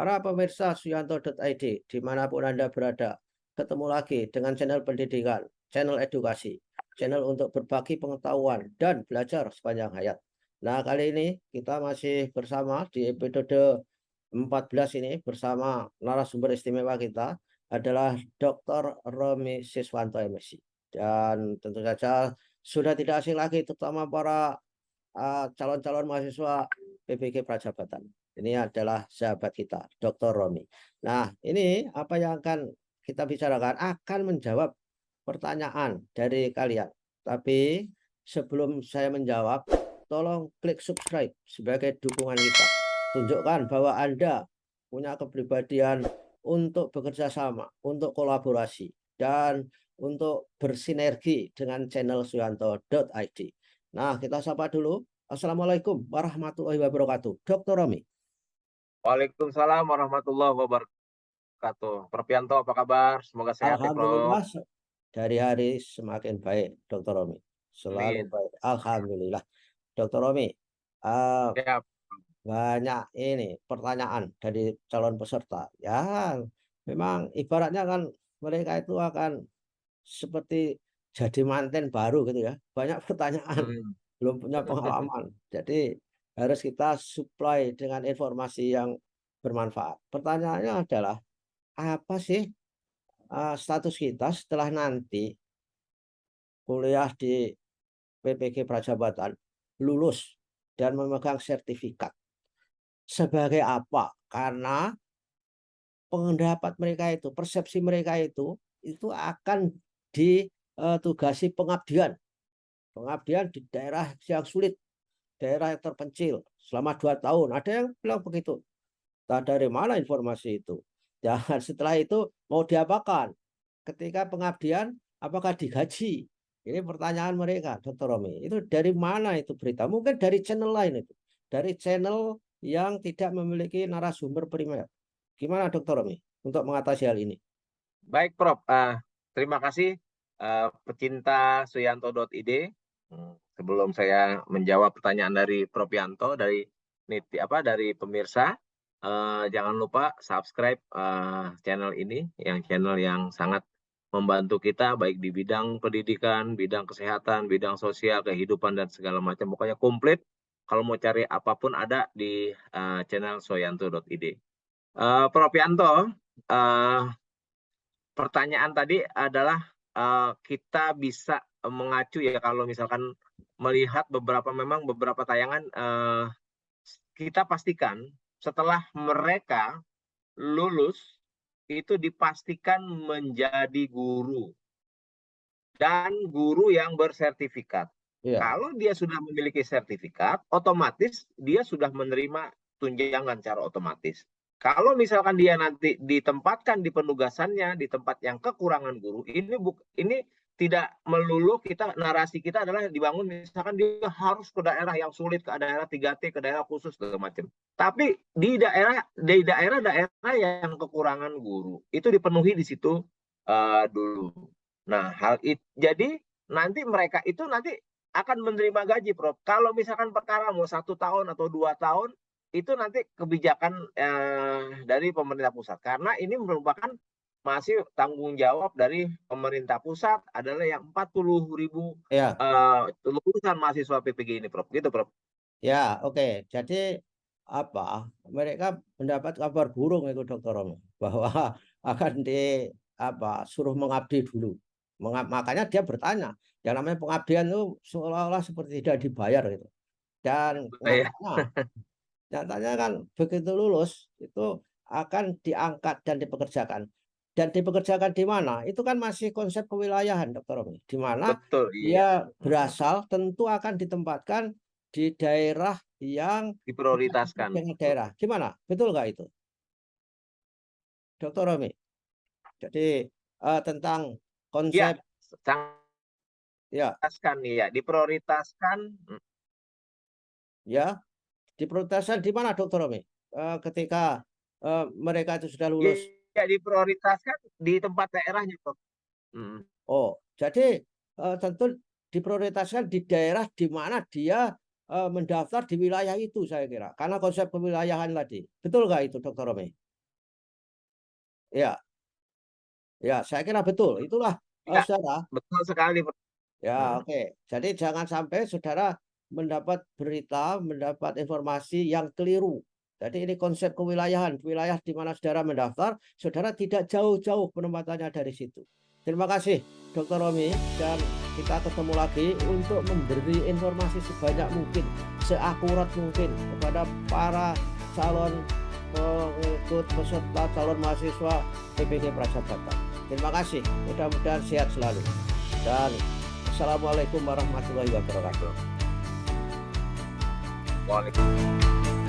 Para pemirsa Suyanto.id, dimanapun Anda berada, ketemu lagi dengan channel pendidikan, channel edukasi, channel untuk berbagi pengetahuan dan belajar sepanjang hayat. Nah, kali ini kita masih bersama di episode 14 ini bersama narasumber istimewa kita adalah Dr. Romi Siswanto MSc. Dan tentu saja sudah tidak asing lagi terutama para calon-calon mahasiswa PBG Prajabatan. Ini adalah sahabat kita, Dr. Romi. Nah, ini apa yang akan kita bicarakan akan menjawab pertanyaan dari kalian. Tapi sebelum saya menjawab, tolong klik subscribe sebagai dukungan kita. Tunjukkan bahwa Anda punya kepribadian untuk bekerja sama, untuk kolaborasi, dan untuk bersinergi dengan channel suyanto.id. Nah, kita sapa dulu. Assalamualaikum warahmatullahi wabarakatuh. Dr. Romi. Waalaikumsalam warahmatullahi wabarakatuh. Prof Yanto, apa kabar? Semoga sehat ya, Prof. Alhamdulillah dari hari semakin baik, Dr. Romi. Selalu Amin. baik. Alhamdulillah. Dr. Romi, Ya, banyak ini pertanyaan dari calon peserta. Ya, memang ibaratnya kan mereka itu akan seperti jadi manten baru gitu ya. Banyak pertanyaan, hmm. belum punya pengalaman. Jadi harus kita supply dengan informasi yang bermanfaat. Pertanyaannya adalah apa sih status kita setelah nanti kuliah di PPG Prajabatan lulus dan memegang sertifikat sebagai apa? Karena pendapat mereka itu, persepsi mereka itu akan ditugasi pengabdian. Pengabdian di daerah yang sulit, daerah yang terpencil selama 2 tahun. Ada yang bilang begitu. Entah dari mana informasi itu. Dan setelah itu mau diapakan? Ketika pengabdian, apakah digaji? Ini pertanyaan mereka, Dr. Romi. Itu dari mana itu berita? Mungkin dari channel lain itu. Dari channel yang tidak memiliki narasumber primer. Gimana, Dr. Romi, untuk mengatasi hal ini? Baik, Prof. Terima kasih pecinta suyanto.id. Sebelum saya menjawab pertanyaan dari Prof Yanto dari pemirsa, jangan lupa subscribe channel ini, channel yang sangat membantu kita baik di bidang pendidikan, bidang kesehatan, bidang sosial, kehidupan dan segala macam. Pokoknya komplit. Kalau mau cari apapun ada di channel soyanto.id. Prof Yanto, uh, pertanyaan tadi adalah kita bisa mengacu ya kalau misalkan melihat memang beberapa tayangan, kita pastikan setelah mereka lulus itu dipastikan menjadi guru dan guru yang bersertifikat. Iya. Kalau dia sudah memiliki sertifikat, otomatis dia sudah menerima tunjangan secara otomatis. Kalau misalkan dia nanti ditempatkan di penugasannya di tempat yang kekurangan guru, ini tidak melulu narasi kita adalah dibangun misalkan dia harus ke daerah yang sulit, ke daerah 3T, ke daerah khusus segala macam. Tapi di daerah-daerah yang kekurangan guru itu dipenuhi di situ dulu. Nah, jadi nanti mereka itu nanti akan menerima gaji, Prof. Kalau misalkan perkara mau 1 tahun atau 2 tahun, itu nanti kebijakan dari pemerintah pusat. Karena ini merupakan masih tanggung jawab dari pemerintah pusat adalah yang 40.000 Ya, lulusan mahasiswa PPG ini, Prof. Gitu, Prof. ya, oke. Jadi apa? Mereka mendapat kabar burung itu, Dr. Romi, bahwa akan suruh mengabdi dulu. Makanya dia bertanya. Yang namanya pengabdian itu seolah-olah seperti tidak dibayar gitu. Dan Iya. nyatanya kan begitu lulus itu akan diangkat dan dipekerjakan. Dan dipekerjakan di mana? Itu kan masih konsep kewilayahan, Dr. Romi. Di mana Betul, iya. dia berasal tentu akan ditempatkan di daerah yang Diprioritaskan. dengan daerah. Gimana? Betul nggak itu, Dr. Romi? Jadi tentang Iya, konsep sangat ya, ya, diprioritaskan. ya, diprioritaskan di mana, Dr. Romi? Ketika mereka itu sudah lulus. Ya, diprioritaskan di tempat daerahnya, Prof. Mhm. Oh, jadi tentu diprioritaskan di daerah di mana dia mendaftar di wilayah itu saya kira. Karena konsep kewilayahan tadi. Betul nggak itu, Dr. Romi? Ya, ya, saya kira betul. Itulah, Iya, saudara. betul sekali. Ya, oke. Jadi jangan sampai saudara mendapat berita, mendapat informasi yang keliru. Jadi ini konsep kewilayahan, wilayah di mana saudara mendaftar, saudara tidak jauh-jauh penempatannya dari situ. Terima kasih, Dr. Romi, dan kita ketemu lagi untuk memberi informasi sebanyak mungkin, seakurat mungkin kepada para calon pengikut peserta calon mahasiswa PPG Prajabatan. Terima kasih, mudah-mudahan sehat selalu. Dan Assalamualaikum warahmatullahi wabarakatuh. Waalaikumsalam.